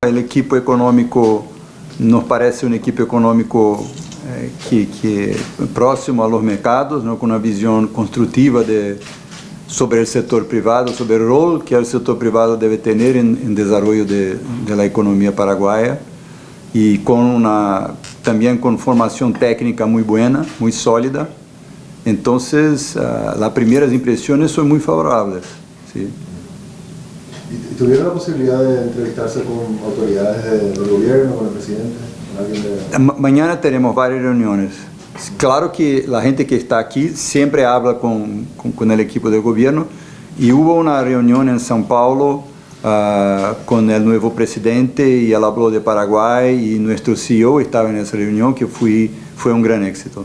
El equipo económico nos parece un equipo económico que próximo a los mercados, ¿no? Con una visión constructiva sobre el sector privado, sobre el rol que el sector privado debe tener en desarrollo de la economía paraguaya, y también con formación técnica muy buena, muy sólida. Entonces, las primeras impresiones son muy favorables. ¿Sí? ¿Y tuvieron la posibilidad de entrevistarse con autoridades del gobierno, con el presidente? ¿Con alguien de... Mañana tenemos varias reuniones. Claro que la gente que está aquí siempre habla con el equipo de gobierno, y hubo una reunión en São Paulo con el nuevo presidente, y él habló de Paraguay, y nuestro CEO estaba en esa reunión, que fue un gran éxito.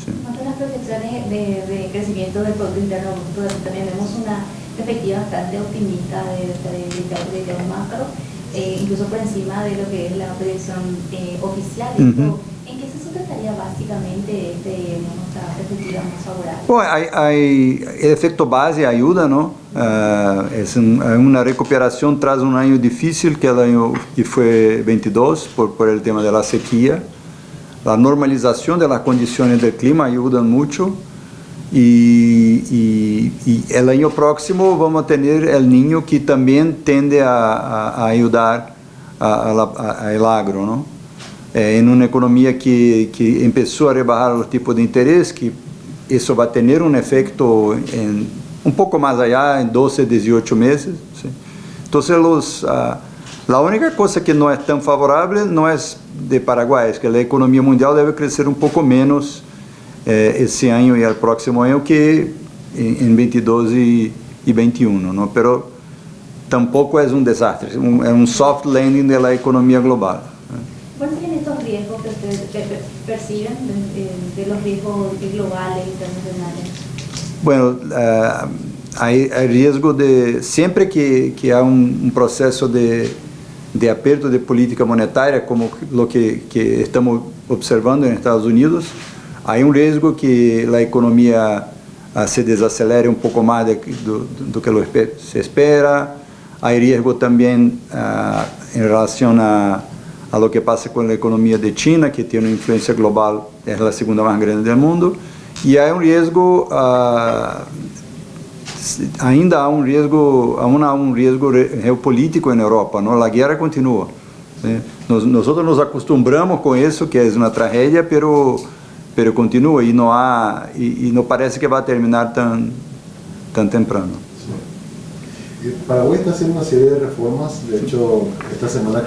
Sí. ¿Cuánto las proyecciones de crecimiento del Producto Interno Bruto? También vemos una perspectiva bastante optimista de un macro, incluso por encima de lo que es la proyección oficial. ¿En qué se sustentaría básicamente esta perspectiva más favorable? Bueno, el efecto base ayuda, ¿no? Es una recuperación tras un año difícil, que el año que fue 22 por el tema de la sequía. La normalización de las condiciones del clima ayudan mucho. Y el año próximo vamos a tener el Niño, que también tiende a ayudar al agro, ¿no? En una economía que empezó a rebajar los tipos de interés, que eso va a tener un efecto un poco más allá, en 12, 18 meses. ¿Sí? Entonces, la única cosa que no es tan favorable no es de Paraguay, es que la economía mundial debe crecer un poco menos ese año y el próximo año que en 22 y 21, ¿no? Pero tampoco es un desastre, es un soft landing de la economía global. ¿Cuáles son estos riesgos que ustedes perciben de los riesgos globales e internacionales? Bueno, hay riesgo de, siempre que hay un proceso de aperto de política monetaria, como lo que estamos observando en Estados Unidos, hay un riesgo que la economía se desacelere un poco más de lo que se espera. Hay riesgo también en relación a lo que pasa con la economía de China, que tiene una influencia global, es la segunda más grande del mundo. Y hay un riesgo, aún un riesgo geopolítico en Europa, ¿no? La guerra continúa. ¿Sí? Nosotros nos acostumbramos con eso, que es una tragedia, pero continúa, y no parece que va a terminar tan temprano. Sí. Paraguay está haciendo una serie de reformas. De hecho, esta semana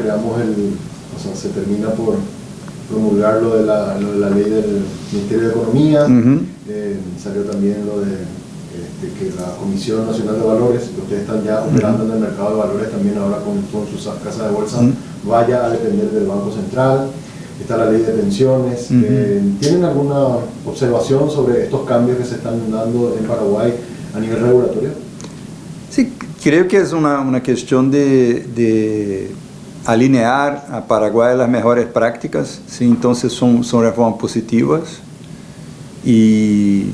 se termina por promulgar lo de la ley del Ministerio de Economía. Salió también lo de que la Comisión Nacional de Valores, que ustedes están ya operando en el mercado de valores también ahora con sus casas de bolsa, vaya a depender del Banco Central. Está la ley de pensiones. ¿Tienen alguna observación sobre estos cambios que se están dando en Paraguay a nivel regulatorio? Sí, creo que es una cuestión de alinear a Paraguay las mejores prácticas. ¿Sí? Entonces son reformas positivas. Y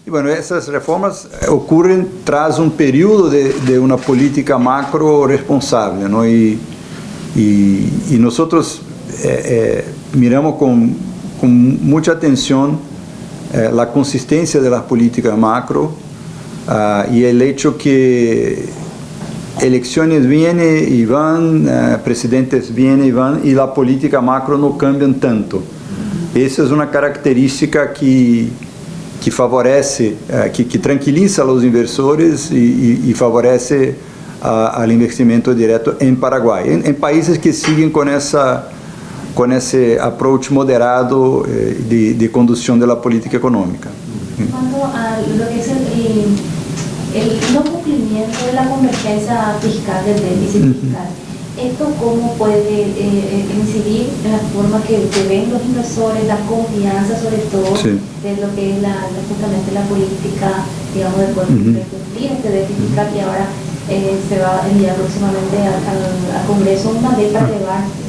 bueno, esas reformas ocurren tras un periodo de una política macro responsable, ¿no? Y nosotros miramos con mucha atención la consistencia de las políticas macro, y el hecho que elecciones vienen y van, presidentes vienen y van, y la política macro no cambian tanto. Esa es una característica que favorece, que tranquiliza a los inversores y favorece al investimento directo en Paraguay, en países que siguen con ese approach moderado de conducción de la política económica. Cuanto a lo que es el no cumplimiento de la convergencia fiscal del déficit fiscal, ¿esto cómo puede incidir en la forma que ven los inversores, la confianza sobre todo de lo que es justamente la política, digamos, de cumplir este déficit fiscal, y ahora se va a enviar próximamente al Congreso una ley para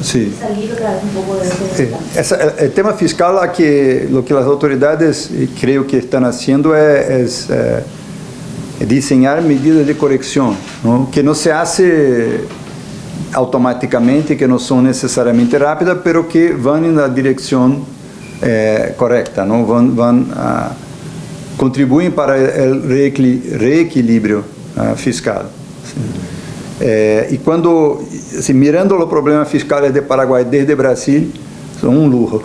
salir otra vez un poco de ese el tema fiscal, lo que las autoridades creo que están haciendo es diseñar medidas de corrección, ¿no? Que no se hace automáticamente, que no son necesariamente rápidas, pero que van en la dirección correcta, ¿no? Contribuyen para el reequilibrio fiscal. ¿Sí? Y cuando, mirando los problemas fiscales de Paraguay desde Brasil, son un lujo.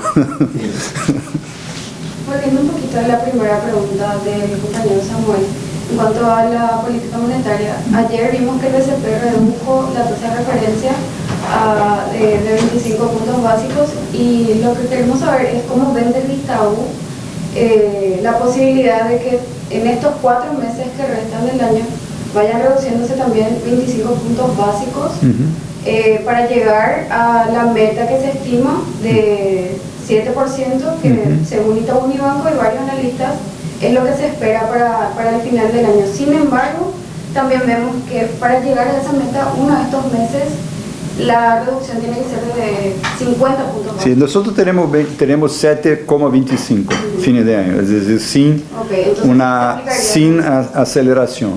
Volviendo un poquito a la primera pregunta del compañero Samuel, en cuanto a la política monetaria, ayer vimos que el BCP redujo la tasa de referencia de 25 puntos básicos, y lo que queremos saber es cómo ven desde Itaú la posibilidad de que en estos 4 meses que restan del año vayan reduciéndose también 25 puntos básicos para llegar a la meta que se estima de 7%, que según Itaú Unibanco y varios analistas es lo que se espera para el final del año. Sin embargo, también vemos que para llegar a esa meta, uno de estos meses, la reducción tiene que ser de 50 puntos básicos. Sí, nosotros tenemos 7,25 fines de año, es decir, sin aceleración.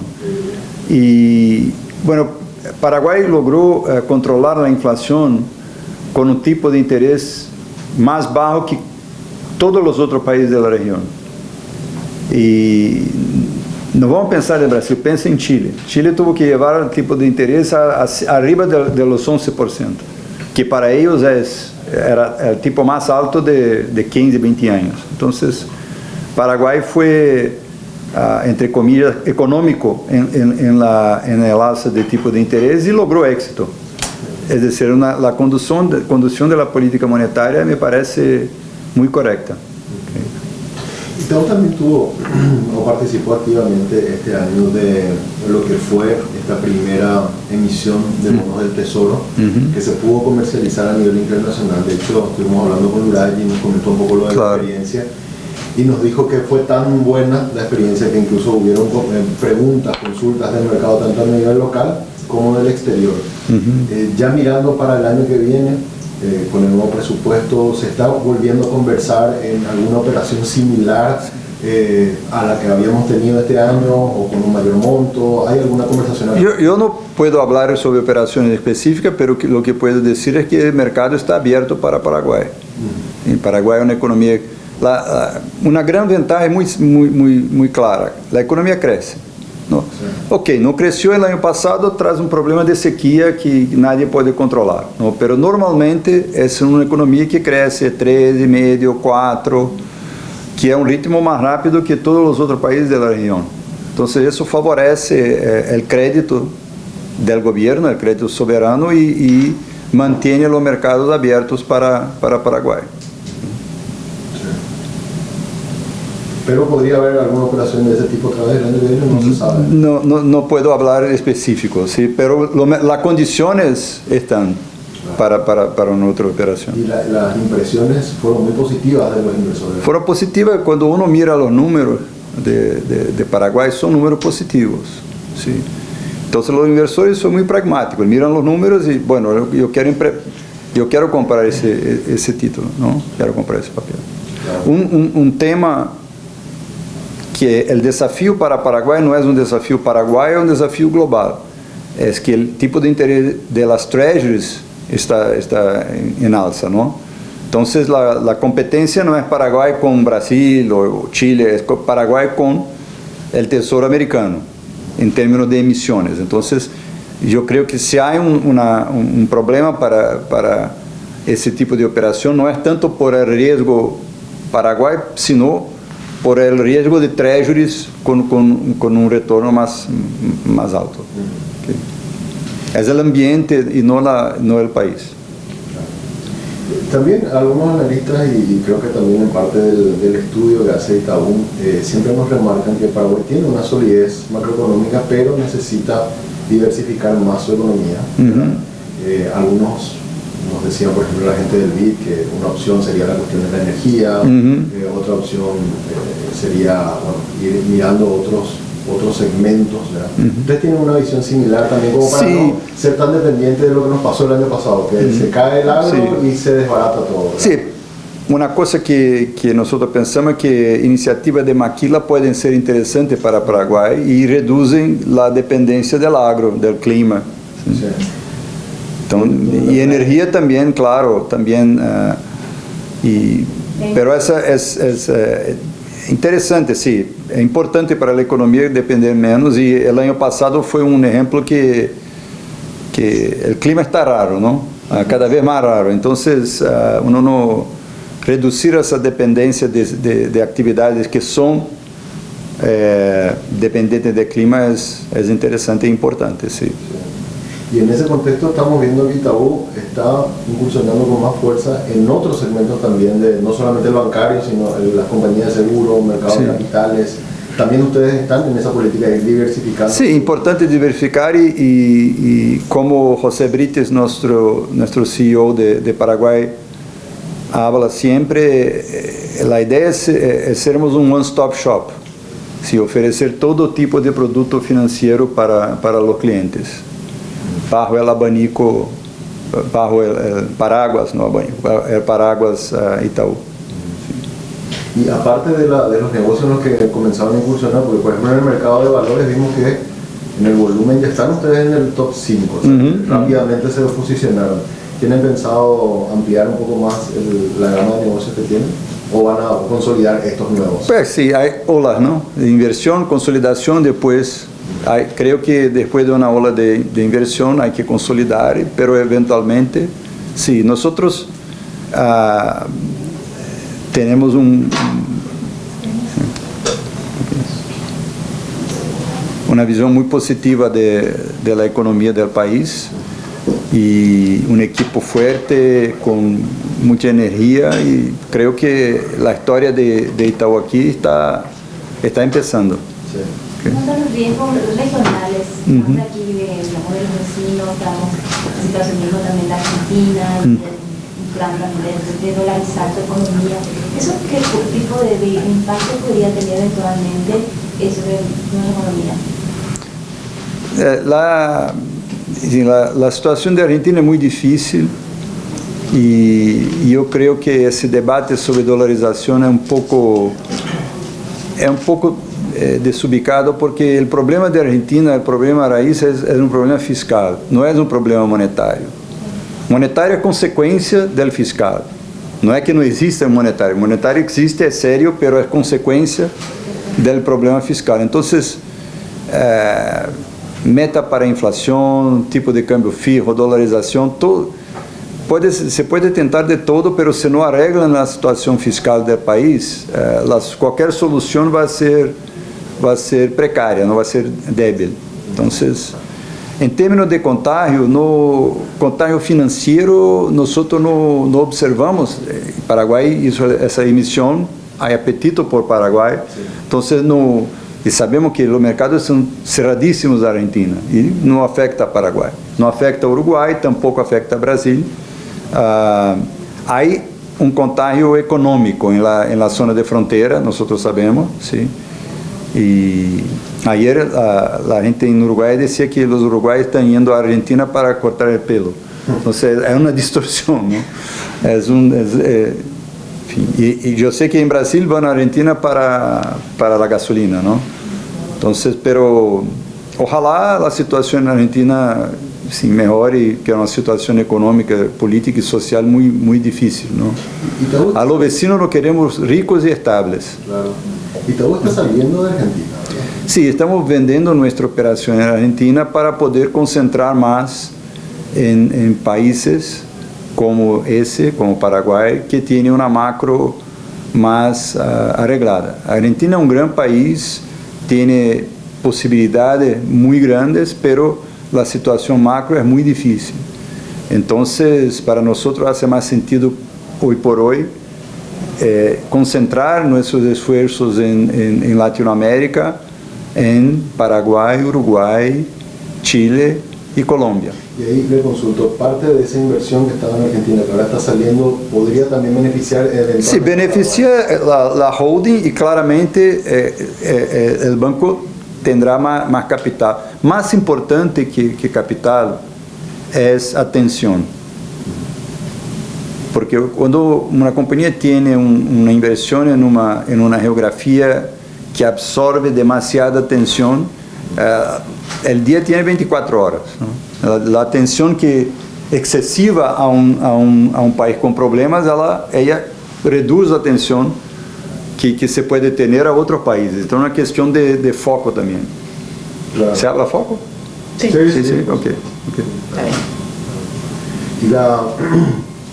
Y bueno, Paraguay logró controlar la inflación con un tipo de interés más bajo que todos los otros países de la región. Y no vamos a pensar en Brasil, pensa en Chile. Chile tuvo que llevar el tipo de interés arriba de los 11%, que para ellos era el tipo más alto de 15, 20 años. Entonces, Paraguay fue, entre comillas, económico en el alza de tipo de interés y logró éxito. Es decir, la conducción de la política monetaria me parece muy correcta. Itaú también tuvo o participó activamente este año de lo que fue esta primera emisión de bonos del Tesoro, que se pudo comercializar a nivel internacional. De hecho, estuvimos hablando con Uray y nos comentó un poco lo de la experiencia, y nos dijo que fue tan buena la experiencia que incluso hubieron preguntas, consultas del mercado tanto a nivel local como del exterior. Ya mirando para el año que viene, con el nuevo presupuesto, ¿se está volviendo a conversar en alguna operación similar a la que habíamos tenido este año o con un mayor monto? ¿Hay alguna conversación? Yo no puedo hablar sobre operaciones específicas, pero lo que puedo decir es que el mercado está abierto para Paraguay. En Paraguay es una economía, una gran ventaja muy clara: la economía crece. No. Ok, no creció el año pasado, tras un problema de sequía que nadie puede controlar, ¿no? Pero normalmente es una economía que crece 3,5, 4, que es un ritmo más rápido que todos los otros países de la región. Entonces eso favorece el crédito del gobierno, el crédito soberano, y mantiene los mercados abiertos para Paraguay. Pero podría haber alguna operación de ese tipo otra vez el año que viene, no se sabe. No puedo hablar específico, ¿sí? Pero las condiciones están para una otra operación. Y las impresiones fueron muy positivas de los inversores. Fueron positivas cuando uno mira los números de Paraguay, son números positivos, ¿sí? Entonces los inversores son muy pragmáticos, miran los números y, bueno, yo quiero comprar ese título, ¿no? Quiero comprar ese papel. Claro. Un tema que el desafío para Paraguay no es un desafío paraguayo, es un desafío global. Es que el tipo de interés de las treasuries está en alza, ¿no? Entonces la competencia no es Paraguay con Brasil o Chile, es Paraguay con el Tesoro americano en términos de emisiones. Entonces yo creo que si hay un problema para ese tipo de operación, no es tanto por el riesgo Paraguay, sino por el riesgo de treasuries con un retorno más alto. Okay. Es el ambiente y no el país. También algunos analistas, y creo que también en parte del estudio que hace Itaú, siempre nos remarcan que Paraguay tiene una solidez macroeconómica, pero necesita diversificar más su economía. Algunos nos decían, por ejemplo, la gente del BID, que una opción sería la cuestión de la energía, otra opción sería ir mirando otros segmentos, ¿verdad? Ustedes tienen una visión similar también, como para no ser tan dependiente de lo que nos pasó el año pasado, que se cae el agro y se desbarata todo, ¿verdad? Sí, una cosa que nosotros pensamos es que iniciativas de maquila pueden ser interesantes para Paraguay y reducen la dependencia del agro, del clima. Sí. Y energía también, claro, también. Pero esa es interesante, sí. Es importante para la economía depender menos. Y el año pasado fue un ejemplo que el clima está raro, ¿no? Cada vez más raro. Entonces, uno no reducir esa dependencia de actividades que son dependientes del clima es interesante e importante, sí. Y en ese contexto estamos viendo que Itaú está incursionando con más fuerza en otros segmentos también, no solamente el bancario, sino las compañías de seguro, mercados de capitales. También ustedes están en esa política de diversificar. Sí, importante diversificar y como José Brites, nuestro CEO de Paraguay, habla siempre, la idea es sermos un one-stop shop, sí, ofrecer todo tipo de producto financiero para los clientes. Bajo el abanico, bajo el paraguas, no abanico, el paraguas Itaú. Y aparte de los negocios en los que comenzaron a incursionar, porque por ejemplo en el mercado de valores vimos que en el volumen ya están ustedes en el top 5, o sea, rápidamente se posicionaron. ¿Tienen pensado ampliar un poco más la gama de negocios que tienen? ¿O van a consolidar estos nuevos? Pues sí, hay olas, ¿no? De inversión, consolidación, después... creo que después de una ola de inversión hay que consolidar, pero eventualmente, sí, nosotros tenemos una visión muy positiva de la economía del país y un equipo fuerte con mucha energía, y creo que la historia de Itaú aquí está empezando. Sí. ¿Cómo están los riesgos regionales? Estamos aquí de los vecinos, estamos en situación mismo también de Argentina, y un plan también de dolarizar su economía. ¿Eso qué tipo de impacto podría tener eventualmente sobre nuestra economía? La situación de Argentina es muy difícil y yo creo que ese debate sobre dolarización es un poco desubicado, porque el problema de Argentina, el problema raíz es un problema fiscal, no es un problema monetario. Monetario es consecuencia del fiscal. No es que no exista el monetario existe, es serio, pero es consecuencia del problema fiscal. Entonces, meta para inflación, tipo de cambio fijo, dolarización, todo, se puede tentar de todo, pero si no arreglan la situación fiscal del país, cualquier solución va a ser precaria, no va a ser débil. Entonces, en términos de contagio, no contagio financiero, nosotros no observamos. Paraguay hizo esa emisión, hay apetito por Paraguay, entonces y sabemos que los mercados son cerradísimos a Argentina y no afecta a Paraguay, no afecta a Uruguay, tampoco afecta a Brasil. Hay un contagio económico en la zona de frontera, nosotros sabemos, ¿sí? Y ayer la gente en Uruguay decía que los uruguayos están yendo a Argentina para cortar el pelo. Entonces es una distorsión, ¿no? Y yo sé que en Brasil van a Argentina para la gasolina, ¿no? Entonces, pero ojalá la situación en Argentina sí, mejore, que es una situación económica, política y social muy, muy difícil, ¿no? A los vecinos lo queremos ricos y estables. Claro. ¿Y Itaú está saliendo de Argentina? Sí, estamos vendiendo nuestra operación en Argentina para poder concentrar más en países como como Paraguay, que tiene una macro más arreglada. Argentina es un gran país, tiene posibilidades muy grandes, pero la situación macro es muy difícil. Entonces, para nosotros hace más sentido hoy por hoy concentrar nuestros esfuerzos en Latinoamérica, en Paraguay, Uruguay, Chile y Colombia. Y ahí le consulto, parte de esa inversión que estaba en Argentina, que ahora está saliendo, ¿podría también beneficiar eventualmente? Sí, beneficia la holding y claramente el banco tendrá más capital. Más importante que capital es atención. Porque cuando una compañía tiene una inversión en una geografía que absorbe demasiada atención, el día tiene 24 horas, ¿no? La atención que excesiva a um país com problemas, ela reduz a atenção que se pode ter a outros países. Então, é uma questão de foco também. Claro. ¿Se habla foco? Sí, Ok. Y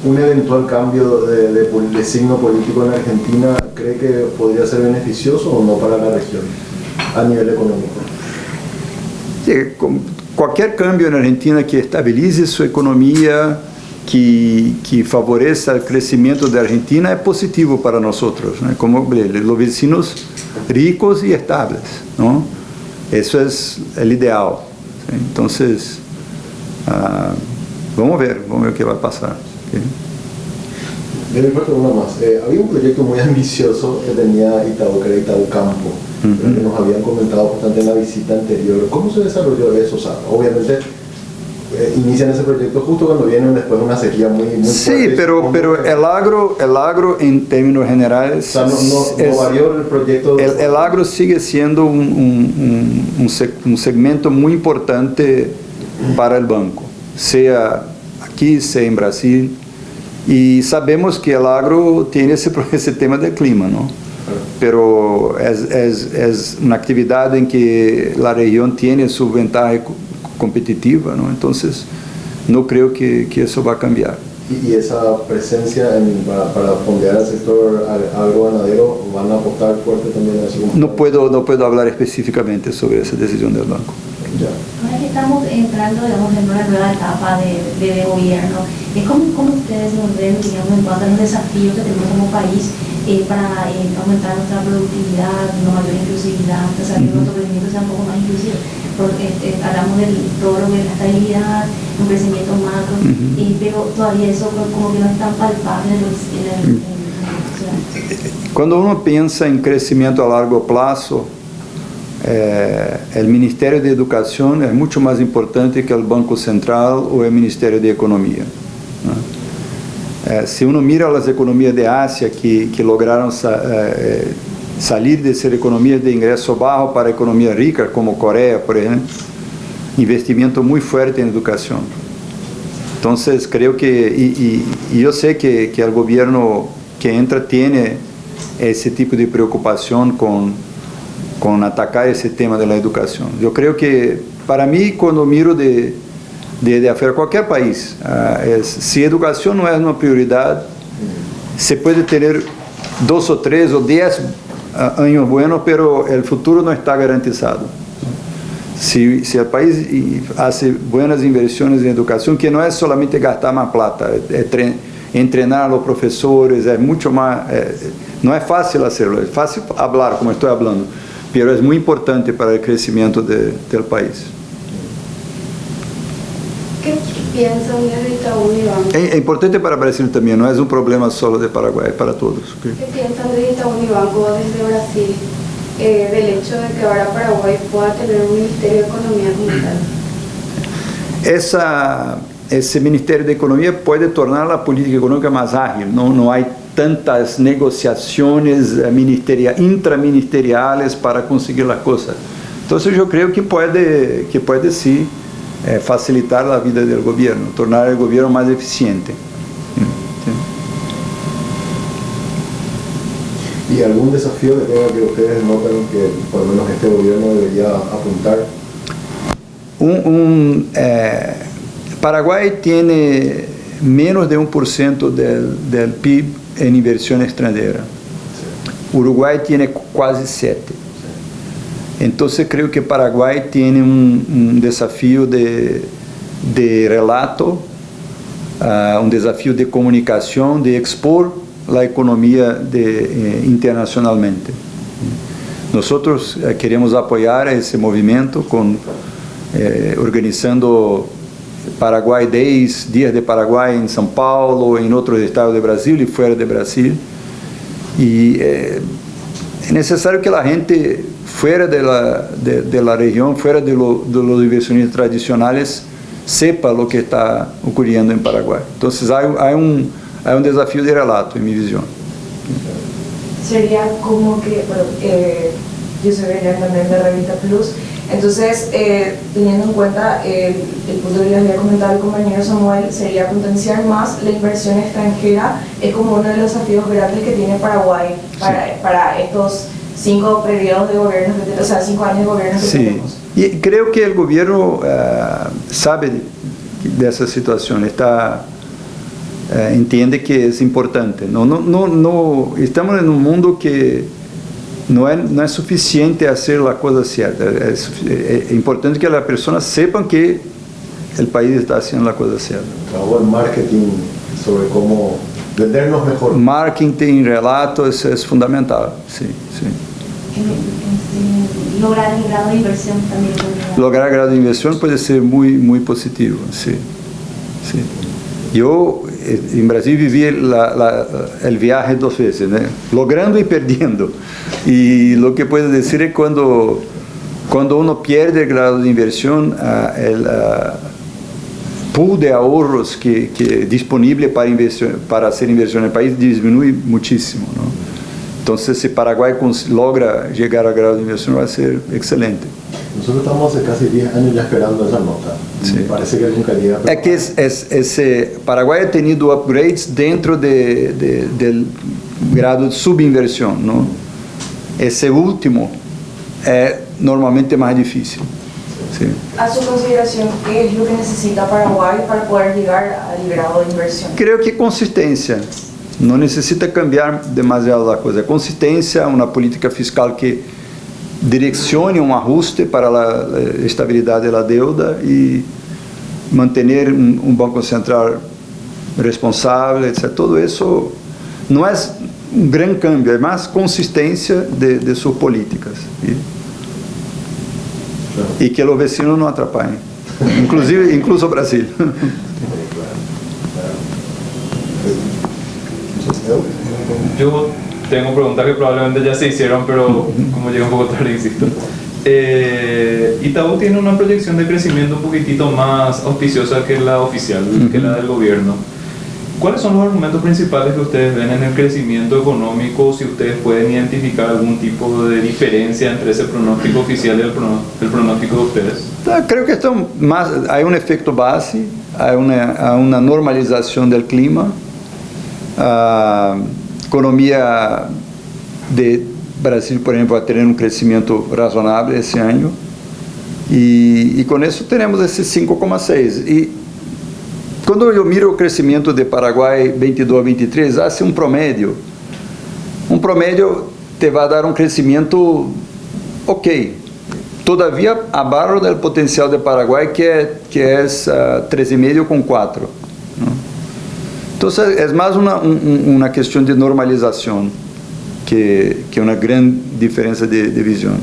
un eventual cambio de signo político en Argentina, ¿cree que podría ser beneficioso o no para la región a nivel económico? Sí, qualquer cambio na Argentina que estabilize sua economia, que favoreça o crescimento da Argentina é positivo para nós, né? Como os vecinos ricos e estáveis, não? Isso é o ideal. Então, vamos ver o que vai passar. Okay. De mi parte, una más. Había un proyecto muy ambicioso que tenía Itaú, que era Itaú Campo, que nos habían comentado bastante en la visita anterior. ¿Cómo se desarrolló eso? O sea, obviamente inician ese proyecto justo cuando vienen después de una sequía muy sí, fuerte. pero el agro en términos generales, o sea, no varió el proyecto. El agro sigue siendo un segmento muy importante para el banco, sea aquí, sea en Brasil, y sabemos que el agro tiene ese tema del clima, ¿no? Pero es una actividad en que la región tiene su ventaja competitiva, ¿no? Entonces no creo que eso va a cambiar. Y esa presencia para fondear al sector agroganadero, ¿van a apostar fuerte también a eso? No puedo hablar específicamente sobre esa decisión del banco. Ya. Ahora que estamos entrando, digamos, en una nueva etapa de gobierno, ¿cómo ustedes nos ven, digamos, en cuanto a los desafíos que tenemos como país para aumentar nuestra productividad, una mayor inclusividad, hacer que nuestro crecimiento sea un poco más inclusivo? Hablamos de todo lo que es la estabilidad, un crecimiento macro, pero todavía eso como que no es tan palpable en la ciudad. Quando uno pensa em crescimento a largo prazo, o Ministério de Educação é muito mais importante que o Banco Central ou o Ministério de Economia. Se uno mira as economias de Ásia que lograram salir de ser economias de ingresso baixo para economia rica, como Coreia, por exemplo, investimento muito forte em educação. Então, creio que, e eu sei que o governo que entra tem esse tipo de preocupação com atacar esse tema da educação. Eu creio que, para mim, quando miro de afuera, qualquer país, se a educação não é uma prioridade, se pode ter 2 ou 3 ou 10 anos buenos, pero el futuro não está garantizado. Se o país faz boas inversões em educação, que não é solamente gastar mais plata, é treinar os professores, é muito mais, não é fácil fazer, é fácil falar, como estou falando, pero é muito importante para o crescimento do país. ¿Qué piensan desde Itaú Unibanco? É importante para o Brasil também, não é um problema só de Paraguai, é para todos. Okay? ¿Qué piensan desde Itaú Unibanco, desde Brasil, del hecho de que ahora Paraguay pueda tener un Ministerio de Economía como tal? Esse Ministério de Economia pode tornar a política econômica mais ágil, não há tantas negociações intraministeriais para conseguir as coisas. Então, eu creio que pode sim facilitar a vida do governo, tornar o governo mais eficiente. ¿Y algún desafío que tenga que ustedes noten que por lo menos este gobierno debería apuntar? Paraguai tem menos de 1% do PIB em inversão estrangeira. Uruguai tem quase 7%. Então, creio que Paraguai tem um desafio de relato, um desafio de comunicação, de expor a economia internacionalmente. Nós queremos apoiar esse movimento organizando Paraguai Days, Dias de Paraguai em São Paulo, em outros estados do Brasil e fora do Brasil. E é necessário que a gente fuera de la región, fuera de los inversionistas tradicionales, sepa lo que está ocurriendo en Paraguay. Entonces hay un desafío de relato, en mi visión. Sería como que yo soy Belén también de Revista Plus. Entonces, teniendo en cuenta el punto que les había comentado el compañero Samuel, sería potenciar más la inversión extranjera, es como uno de los desafíos grandes que tiene Paraguay para estos 5 periodos de gobierno, o sea, 5 años de gobierno que tenemos. Y creo que el gobierno sabe de esa situación, entiende que es importante. No, estamos en un mundo que no es suficiente hacer la cosa cierta. Es importante que las personas sepan que el país está haciendo la cosa cierta. Trabajo en marketing sobre cómo vendernos mejor. Marketing, relatos, es fundamental. Sí. Lograr el grado de inversión también. Lograr el grado de inversión puede ser muy positivo. Sí. Yo en Brasil viví el viaje 2 veces, ¿no? Logrando y perdiendo. Y lo que puedo decir es cuando uno pierde el grado de inversión, el pool de ahorros que disponible para hacer inversión en el país disminuye muchísimo, ¿no? Entonces, si Paraguay logra llegar al grado de inversión, va a ser excelente. Nosotros estamos hace casi 10 años ya esperando esa nota. Sí. Me parece que nunca llega. Es que Paraguay ha tenido upgrades dentro del grado de subinversión, ¿no? Ese último es normalmente más difícil. Sí. A su consideración, ¿qué es lo que necesita Paraguay para poder llegar al grado de inversión? Creo que consistencia. No necesita cambiar demasiado la cosa. Consistencia, una política fiscal que direccione un ajuste para la estabilidad de la deuda y mantener un Banco Central responsable, etc. Todo eso no es un gran cambio, es más consistencia de sus políticas. Y que los vecinos no atrapalhen. Incluso Brasil. Yo tengo preguntas que probablemente ya se hicieron, pero como llega un poco tarde, insisto. Itaú tiene una proyección de crecimiento un poquitito más auspiciosa que la oficial, que la del gobierno. ¿Cuáles son los argumentos principales que ustedes ven en el crecimiento económico? Si ustedes pueden identificar algún tipo de diferencia entre ese pronóstico oficial y el pronóstico de ustedes. Creo que hay un efecto base, hay una normalización del clima. Economía de Brasil, por ejemplo, va a tener un crecimiento razonable ese año y con eso tenemos ese 5,6. Y cuando yo miro el crecimiento de Paraguay 22 a 23, hace un promedio te va a dar un crecimiento ok, todavía abajo del potencial de Paraguay que es 3,5 con 4. Entonces, es más una cuestión de normalización que una gran diferencia de visión.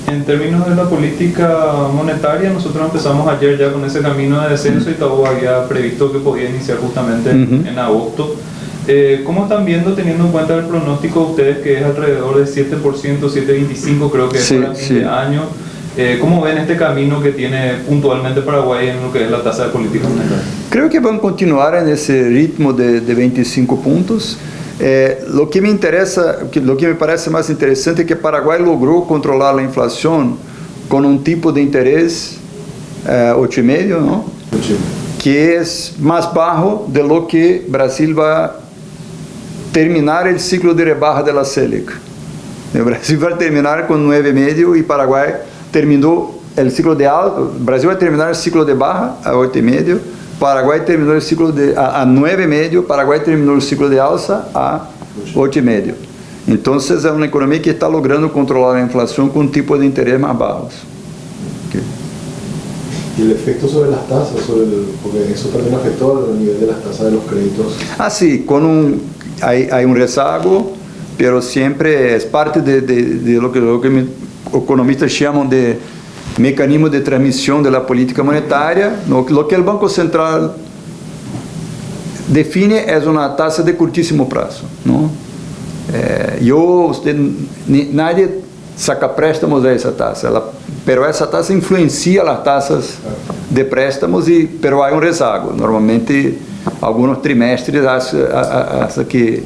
En términos de la política monetaria, nosotros empezamos ayer ya con ese camino de descenso y Itaú había previsto que podía iniciar justamente en agosto. ¿Cómo están viendo, teniendo en cuenta el pronóstico de ustedes, que es alrededor de 7%, 7,25 creo que es para fin de año? ¿Cómo ven este camino que tiene puntualmente Paraguay en lo que es la tasa de política monetaria? Creo que van a continuar en ese ritmo de 25 puntos. Lo que me parece más interesante es que Paraguay logró controlar la inflación con un tipo de interés 8,5, ¿no? Que es más bajo de lo que Brasil va a terminar el ciclo de rebaja de la Selic. Brasil va a terminar con 9,5 y Paraguay terminó el ciclo de alta. Brasil va a terminar el ciclo de baja a 8,5, Paraguay terminó el ciclo a 9,5, Paraguay terminó el ciclo de alza a 8,5. Entonces es una economía que está logrando controlar la inflación con tipos de interés más bajos. Okay. ¿Y el efecto sobre las tasas? Porque eso también afectó al nivel de las tasas de los créditos. Sí, hay un rezago, pero siempre es parte de lo que economistas llaman de mecanismo de transmisión de la política monetaria. Lo que el Banco Central define es una tasa de cortísimo plazo, ¿no? Nadie saca préstamos de esa tasa, pero esa tasa influencia las tasas de préstamos, pero hay un rezago. Normalmente, algunos trimestres hasta que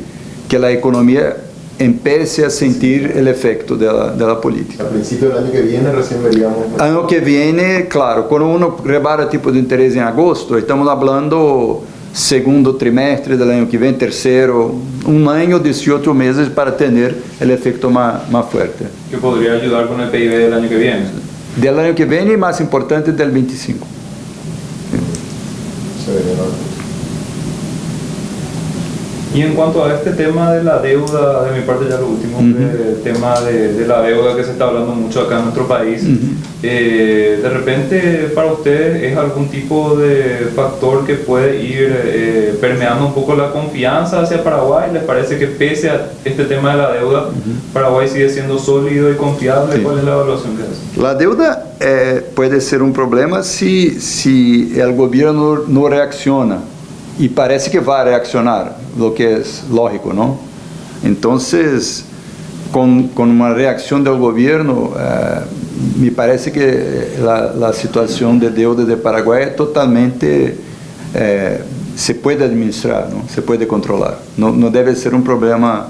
la economía empiece a sentir el efecto de la política. A principio del año que viene recién veríamos... Ano que viene, claro, quando uno repara tipo de interés em agosto, estamos falando segundo trimestre do ano que vem, terceiro, ano, 18 meses para ter o efeito mais forte. Que podría ayudar con el PIB del año que viene. Del ano que vem e mais importante del 25. Se vería, ¿no? Y en cuanto a este tema de la deuda, de mi parte ya lo último, el tema de la deuda que se está hablando mucho acá en nuestro país, de repente para ustedes es algún tipo de factor que puede ir permeando un poco la confianza hacia Paraguay. ¿Les parece que pese a este tema de la deuda, Paraguay sigue siendo sólido y confiable? Sí. ¿Cuál es la evaluación que hace? La deuda puede ser un problema si el gobierno no reacciona. E parece que vai reaccionar, o que é lógico, não? Então, com uma reação do governo, me parece que a situação de deuda de Paraguai é totalmente se pode administrar, não? Se pode controlar. Não deve ser um problema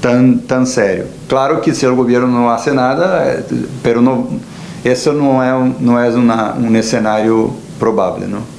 tão sério. Claro que se o governo não faz nada, pero não, isso não é um cenário provável, não?